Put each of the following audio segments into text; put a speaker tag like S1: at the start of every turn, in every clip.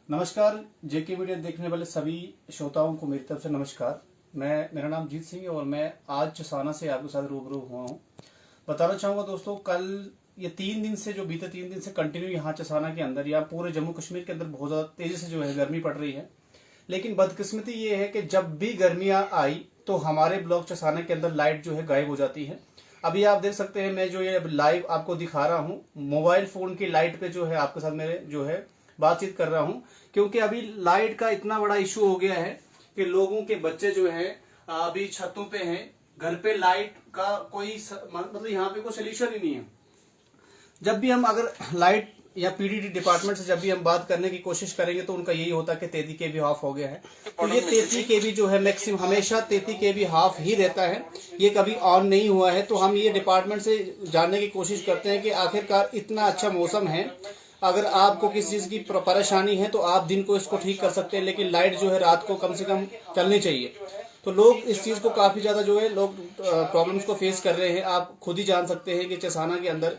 S1: नमस्कार। जेके वीडियो देखने वाले सभी श्रोताओं को मेरी तरफ से नमस्कार। मेरा नाम जीत सिंह है और मैं आज चसाना से आपके साथ रूबरू हुआ हूँ। बताना चाहूंगा दोस्तों, कल ये 3 दिन से जो बीते 3 दिन से कंटिन्यू यहाँ चसाना के अंदर या पूरे जम्मू कश्मीर के अंदर बहुत ज्यादा तेजी से जो है गर्मी पड़ रही है। लेकिन बदकिस्मती ये है कि जब भी गर्मियां आई तो हमारे ब्लॉक चसाना के अंदर लाइट जो है गायब हो जाती है। अभी आप देख सकते हैं, मैं जो ये लाइव आपको दिखा रहा हूँ मोबाइल फोन की लाइट पे जो है आपके साथ मेरे जो है बातचीत कर रहा हूँ, क्योंकि अभी लाइट का इतना बड़ा इशू हो गया है कि लोगों के बच्चे जो है अभी छतों पे हैं। घर पे लाइट का कोई मतलब यहाँ पे कोई सोल्यूशन ही नहीं है। जब भी हम अगर लाइट या पीडीडी डिपार्टमेंट से जब भी हम बात करने की कोशिश करेंगे तो उनका यही होता है कि 33 kV ऑफ हो गया है। तो ये 33 kV जो है मैक्सिमम हमेशा 33 kV हाफ ही रहता है, ये कभी ऑन नहीं हुआ है। तो हम ये डिपार्टमेंट से जानने की कोशिश करते हैं कि आखिरकार इतना अच्छा मौसम है, अगर आपको किसी चीज की परेशानी है तो आप दिन को इसको ठीक कर सकते हैं, लेकिन लाइट जो है रात को कम से कम चलनी चाहिए। तो लोग इस चीज को काफी ज्यादा जो है लोग प्रॉब्लम्स को फेस कर रहे हैं। आप खुद ही जान सकते हैं कि चसाना के अंदर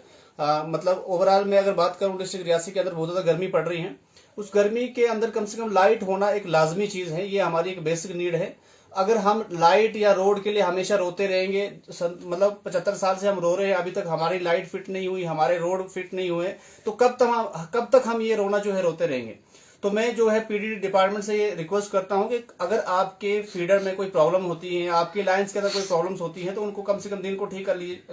S1: मतलब ओवरऑल में अगर बात करूं डिस्ट्रिक्ट रियासी के अंदर बहुत ज्यादा गर्मी पड़ रही है। उस गर्मी के अंदर कम से कम लाइट होना एक लाजमी चीज है, ये हमारी एक बेसिक नीड है। अगर हम लाइट या रोड के लिए हमेशा रोते रहेंगे, मतलब 75 साल से हम रो रहे हैं, अभी तक हमारी लाइट फिट नहीं हुई, हमारे रोड फिट नहीं हुए, तो कब तक हम ये रोना जो है रोते रहेंगे। तो मैं जो है पीडीडी डिपार्टमेंट से ये रिक्वेस्ट करता हूं कि अगर आपके फीडर में कोई प्रॉब्लम होती है, आपकी लाइन्स के अंदर कोई प्रॉब्लम्स होती है, तो उनको कम से कम दिन को ठीक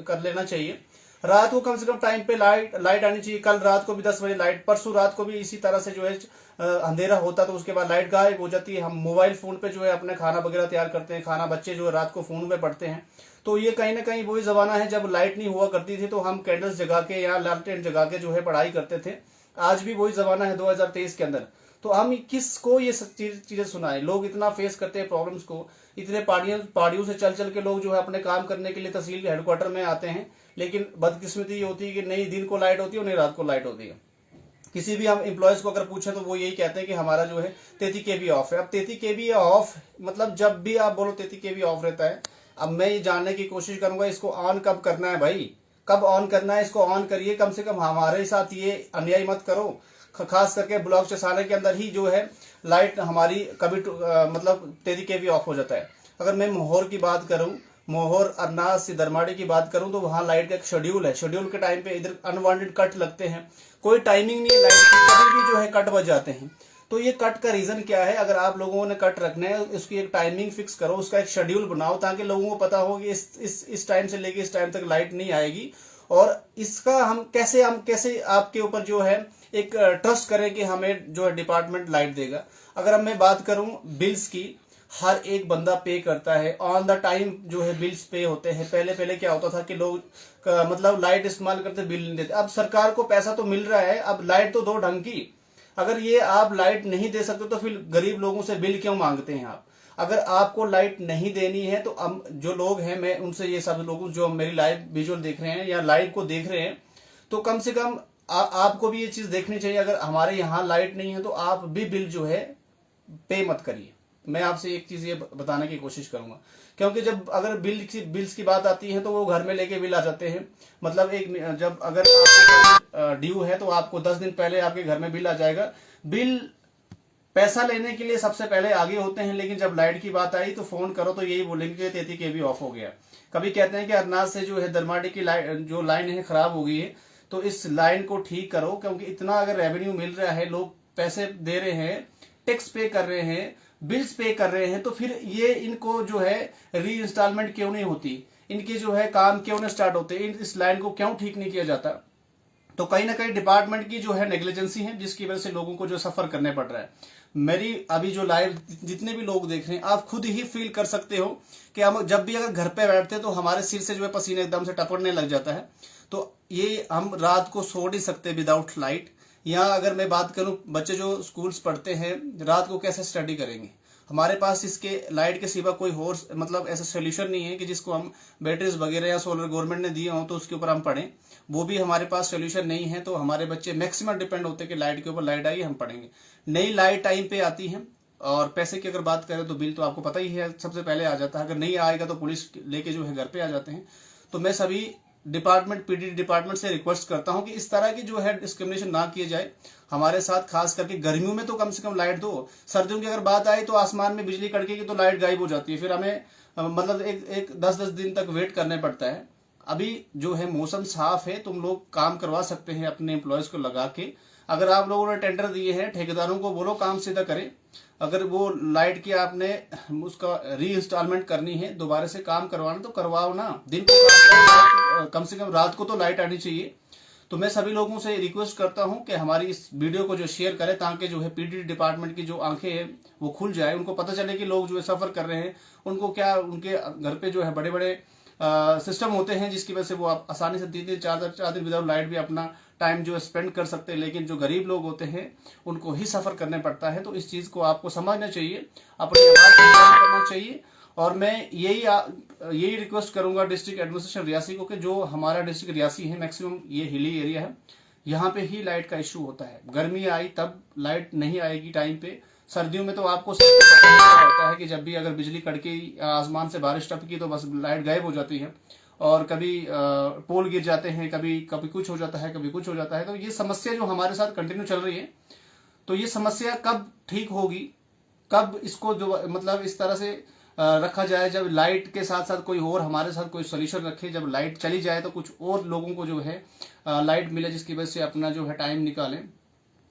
S1: कर लेना चाहिए। रात को कम से कम टाइम पे लाइट आनी चाहिए। कल रात को भी 10 बजे लाइट, परसों रात को भी इसी तरह से जो है अंधेरा होता तो उसके बाद लाइट गायब हो जाती है। हम मोबाइल फोन पे जो है अपने खाना वगैरह तैयार करते हैं, खाना बच्चे जो है रात को फोन पे पढ़ते हैं। तो ये कहीं ना कहीं वही जमाना है जब लाइट नहीं हुआ करती थी, तो हम कैंडल्स जगा के या लालटेन जगा के जो है पढ़ाई करते थे। आज भी वही जमाना है 2023 के अंदर। तो हम किसको ये चीजें सुनाएं। लोग इतना फेस करते हैं प्रॉब्लम्स को, इतने पहाड़ियों से चल चल के लोग जो है अपने काम करने के लिए तहसील हेडक्वार्टर में आते हैं। लेकिन बदकिस्मती ये होती है कि नहीं दिन को लाइट होती है और नहीं रात को लाइट होती है। किसी भी हम एम्प्लॉयज को अगर पूछें तो वो यही कहते हैं कि हमारा जो है 33 kV ऑफ है। अब 33 kV ऑफ मतलब जब भी आप बोलो 33 kV ऑफ रहता है। अब मैं ये जानने की कोशिश करूंगा इसको ऑन कब करना है भाई, कब ऑन करना है, इसको ऑन करिए। कम से कम हमारे साथ ये अन्याय मत करो। खास करके ब्लॉक चसाने के अंदर ही जो है लाइट हमारी कभी मतलब 33 kV ऑफ हो जाता है। अगर मैं मोहर की बात करूं, मोहर अरनास से दरमाड़ी की बात करूं, तो वहां लाइट का एक शेड्यूल है। शेड्यूल के टाइम पे इधर अनवांटेड कट लगते हैं, कोई टाइमिंग नहीं है लाइट की, कभी भी जो है कट बज जाते हैं। तो ये कट का रीजन क्या है? अगर आप लोगों ने कट रखना है, उसकी एक टाइमिंग फिक्स करो, उसका एक शेड्यूल बनाओ, ताकि लोगों को पता हो कि इस टाइम से लेके इस टाइम तक लाइट नहीं आएगी। और इसका हम कैसे आपके ऊपर जो है एक ट्रस्ट करें कि हमें जो है डिपार्टमेंट लाइट देगा। अगर अब मैं बात करूं बिल्स की, हर एक बंदा पे करता है ऑन द टाइम, जो है बिल्स पे होते हैं। पहले क्या होता था कि लोग मतलब लाइट इस्तेमाल करते बिल नहीं देते। अब सरकार को पैसा तो मिल रहा है, अब लाइट तो दो ढंग की। अगर ये आप लाइट नहीं दे सकते तो फिर गरीब लोगों से बिल क्यों मांगते हैं आप? अगर आपको लाइट नहीं देनी है तो हम जो लोग हैं, मैं उनसे ये सब लोग जो मेरी लाइव विजुअल देख रहे हैं या लाइव को देख रहे हैं, तो कम से कम आपको भी ये चीज देखनी चाहिए। अगर हमारे यहाँ लाइट नहीं है तो आप भी बिल जो है पे मत करिए। मैं आपसे एक चीज ये बताने की कोशिश करूंगा, क्योंकि जब अगर बिल्स की बात आती है तो वो घर में लेके बिल आ जाते हैं। मतलब जब अगर आपको ड्यू है तो आपको 10 दिन पहले आपके घर में बिल आ जाएगा। बिल पैसा लेने के लिए सबसे पहले आगे होते हैं, लेकिन जब लाइट की बात आई तो फोन करो तो यही बोलेंगे कि 33 kV ऑफ हो गया। कभी कहते हैं कि अरनाथ से जो है दरमाड़ी की जो लाइन है खराब हो गई है, तो इस लाइन को ठीक करो। क्योंकि इतना अगर रेवेन्यू मिल रहा है, लोग पैसे दे रहे हैं, टैक्स पे कर रहे हैं, बिल्स पे कर रहे हैं, तो फिर ये इनको जो है री इंस्टॉलमेंट क्यों नहीं होती, इनके जो है काम क्यों नहीं स्टार्ट होते, इस लाइन को क्यों ठीक नहीं किया जाता? तो कहीं ना कहीं डिपार्टमेंट की जो है नेग्लिजेंसी है, जिसकी वजह से लोगों को जो सफर करने पड़ रहा है। मेरी अभी जो लाइव जितने भी लोग देख रहे हैं, आप खुद ही फील कर सकते हो कि हम जब भी अगर घर पे बैठते हैं तो हमारे सिर से जो है पसीने एकदम से टपकने लग जाता है। तो ये हम रात को सो नहीं सकते विदाउट लाइट। यहाँ अगर मैं बात करूं, बच्चे जो स्कूल्स पढ़ते हैं रात को कैसे स्टडी करेंगे? हमारे पास इसके लाइट के सिवा कोई और मतलब ऐसा सोल्यूशन नहीं है कि जिसको हम बैटरीज वगैरह या सोलर गवर्नमेंट ने दिए हो तो उसके ऊपर हम पढ़ें। वो भी हमारे पास सोल्यूशन नहीं है। तो हमारे बच्चे मैक्सिमम डिपेंड होते हैं कि लाइट के ऊपर, लाइट आई हम पढ़ेंगे। नई लाइट टाइम पे आती है। और पैसे की अगर बात करें तो बिल तो आपको पता ही है सबसे पहले आ जाता है। अगर नहीं आएगा तो पुलिस लेके जो है घर पे आ जाते हैं। तो मैं सभी पीडीडी डिपार्टमेंट से रिक्वेस्ट करता हूं कि इस तरह की जो है डिस्क्रिमिनेशन ना किए जाए हमारे साथ। खास करके गर्मियों में तो कम से कम लाइट दो, सर्दियों की अगर बात आई तो आसमान में बिजली कड़केगी तो लाइट गायब हो जाती है, फिर हमें मतलब एक 10-10 दिन तक वेट करने पड़ता है। अभी जो है मौसम साफ है, तुम लोग काम करवा सकते हैं अपने एम्प्लॉयज को लगा के। अगर आप लोगों ने टेंडर दिए हैं, ठेकेदारों को बोलो काम सीधा करें। अगर वो लाइट की आपने उसका री इंस्टॉलमेंट करनी है, दोबारा से काम करवाना तो करवाओ ना। दिन को काम कम से कम रात को तो लाइट आनी चाहिए। तो मैं सभी लोगों से रिक्वेस्ट करता हूं कि हमारी इस वीडियो को जो शेयर करें, ताकि जो है पीडीडी डिपार्टमेंट की जो आंखें हैं वो खुल जाए, उनको पता चले कि लोग जो है सफर कर रहे हैं, उनको क्या उनके घर पे जो है बड़े बड़े सिस्टम होते हैं जिसकी वजह से वो आप आसानी से 3-3 4 दिन विदाउट लाइट भी अपना टाइम जो स्पेंड कर सकते हैं। लेकिन जो गरीब लोग होते हैं उनको ही सफर करने पड़ता है। तो इस चीज को आपको समझना चाहिए, अपनी आवाज करना चाहिए। और मैं यही रिक्वेस्ट करूंगा डिस्ट्रिक्ट एडमिनिस्ट्रेशन रियासी को कि जो हमारा डिस्ट्रिक्ट रियासी है, मैक्सिमम ये हिली एरिया है, यहाँ पे ही लाइट का इश्यू होता है। गर्मी आई तब लाइट नहीं आएगी टाइम पे, सर्दियों में तो आपको सबको पता होता है कि जब भी अगर बिजली कड़की, आसमान से बारिश टपकी तो बस लाइट गायब हो जाती है, और कभी पोल गिर जाते हैं, कभी कभी कुछ हो जाता है, कभी कुछ हो जाता है। तो ये समस्या जो हमारे साथ कंटिन्यू चल रही है, तो ये समस्या कब ठीक होगी, कब इसको जो मतलब इस तरह से रखा जाए, जब लाइट के साथ साथ कोई और हमारे साथ कोई सोल्यूशन रखे, जब लाइट चली जाए तो कुछ और लोगों को जो है लाइट मिले, जिसकी वजह से अपना जो है टाइम निकालें।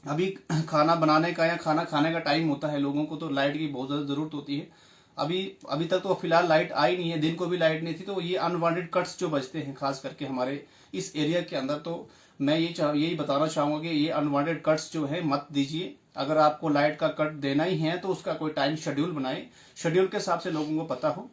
S1: अभी खाना बनाने का या खाना खाने का टाइम होता है, लोगों को तो लाइट की बहुत ज्यादा जरूरत होती है। अभी तक तो फिलहाल लाइट आई नहीं है, दिन को भी लाइट नहीं थी। तो ये अनवांटेड कट्स जो बचते हैं खास करके हमारे इस एरिया के अंदर, तो मैं यही बताना चाहूंगा कि ये अनवांटेड कट्स जो है मत दीजिए। अगर आपको लाइट का कट देना ही है तो उसका कोई टाइम शेड्यूल बनाए, शेड्यूल के हिसाब से लोगों को पता हो।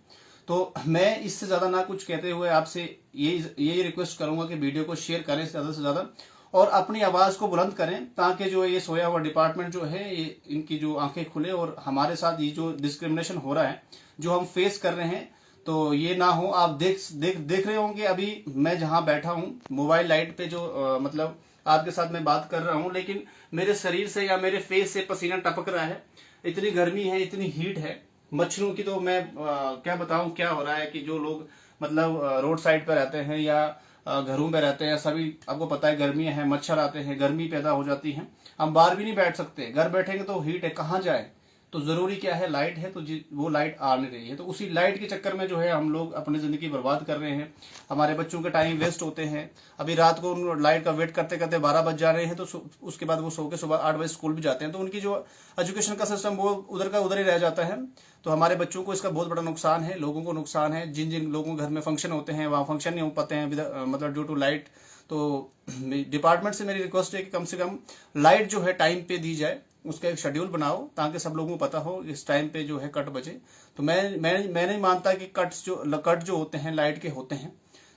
S1: तो मैं इससे ज्यादा ना कुछ कहते हुए आपसे यही रिक्वेस्ट करूंगा कि वीडियो को शेयर करें ज्यादा से ज्यादा, और अपनी आवाज को बुलंद करें, ताकि जो ये सोया हुआ डिपार्टमेंट जो है ये इनकी जो आंखें खुले, और हमारे साथ ये जो डिस्क्रिमिनेशन हो रहा है, जो हम फेस कर रहे हैं, तो ये ना हो। आप देख रहे होंगे अभी मैं जहां बैठा हूं मोबाइल लाइट पे, जो मतलब आपके साथ मैं बात कर रहा हूं, लेकिन मेरे शरीर से या मेरे फेस से पसीना टपक रहा है। इतनी गर्मी है, इतनी हीट है मच्छरों की, तो मैं क्या बताऊं क्या हो रहा है कि जो लोग मतलब रोड साइड पर रहते हैं या घरों में रहते हैं, सभी आपको पता है गर्मियां हैं, मच्छर आते हैं, गर्मी पैदा हो जाती है। हम बाहर भी नहीं बैठ सकते, घर बैठेंगे तो हीट है, कहाँ जाए। तो जरूरी क्या है, लाइट है, तो वो लाइट आ नहीं रही है, तो उसी लाइट के चक्कर में जो है हम लोग अपनी जिंदगी बर्बाद कर रहे हैं, हमारे बच्चों के टाइम वेस्ट होते हैं। अभी रात को लाइट का वेट करते करते 12 बज जा रहे हैं, तो उसके बाद वो सो के सुबह 8 बजे स्कूल भी जाते हैं, तो उनकी जो एजुकेशन का सिस्टम वो उधर का उधर ही रह जाता है। तो हमारे बच्चों को इसका बहुत बड़ा नुकसान है, लोगों को नुकसान है। जिन जिन लोगों के घर में फंक्शन होते हैं वहां फंक्शन नहीं हो पाते हैं मतलब ड्यू टू लाइट। तो डिपार्टमेंट से मेरी रिक्वेस्ट है कि कम से कम लाइट जो है टाइम पे दी जाए, उसका एक शेड्यूल बनाओ, ताकि सब लोगों को पता हो इस टाइम पे जो है कट बचे। तो मैं नहीं मानता कि कट जो होते हैं लाइट के होते हैं,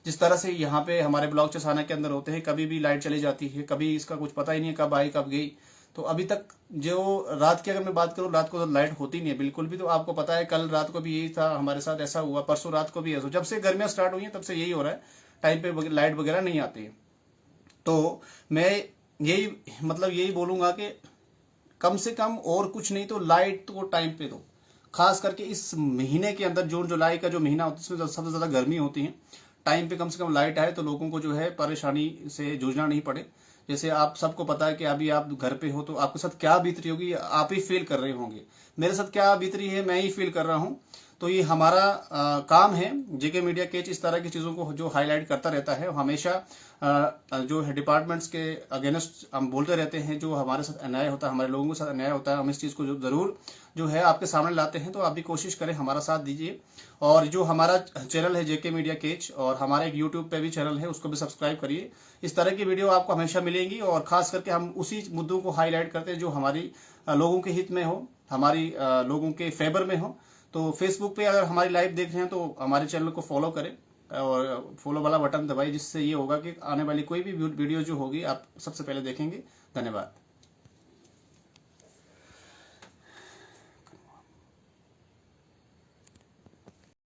S1: जिस तरह से यहाँ पे हमारे ब्लॉक चसाना के अंदर होते हैं, कभी भी लाइट चली जाती है, कभी इसका कुछ पता ही नहीं है कब आई कब गई। तो अभी तक जो रात की अगर मैं बात करूं, रात को तो लाइट होती नहीं है बिल्कुल भी। तो आपको पता है कल रात को भी यही था, हमारे साथ ऐसा हुआ, परसों रात को भी ऐसा। जब से गर्मियां स्टार्ट हुई हैं तब से यही हो रहा है, टाइम पे लाइट वगैरह नहीं आती है। तो मैं यही बोलूंगा कि कम से कम और कुछ नहीं तो लाइट तो टाइम पे दो। खास करके इस महीने के अंदर, जून जुलाई का जो महीना होता है, इसमें सबसे ज्यादा गर्मी होती है। टाइम पे कम से कम लाइट आए तो लोगों को जो है परेशानी से जूझना नहीं पड़े। जैसे आप सबको पता है कि अभी आप घर पे हो तो आपके साथ क्या बीत रही होगी, आप ही फील कर रहे होंगे। मेरे साथ क्या बीत रही है मैं ही फील कर रहा हूँ। तो ये हमारा काम है। जेके मीडिया केच इस तरह की चीजों को जो हाईलाइट करता रहता है, हमेशा जो है डिपार्टमेंट्स के अगेंस्ट हम बोलते रहते हैं। जो हमारे साथ अन्याय होता है, हमारे लोगों के साथ अन्याय होता है, हम इस चीज को जरूर जो है आपके सामने लाते हैं। तो आप भी कोशिश करें, हमारा साथ दीजिए। और जो हमारा चैनल है जेके मीडिया केच, और हमारा एक यूट्यूब पे भी चैनल है, उसको भी सब्सक्राइब करिए। इस तरह की वीडियो आपको हमेशा मिलेंगी, और खास करके हम उसी मुद्दों को हाईलाइट करते हैं जो हमारी लोगों के हित में हो, हमारी लोगों के फेवर में हो। तो फेसबुक पे अगर हमारी लाइव देख रहे हैं तो हमारे चैनल को फॉलो करें और फॉलो वाला बटन दबाइए, जिससे ये होगा कि आने वाली कोई भी वीडियो जो होगी आप सबसे पहले देखेंगे। धन्यवाद।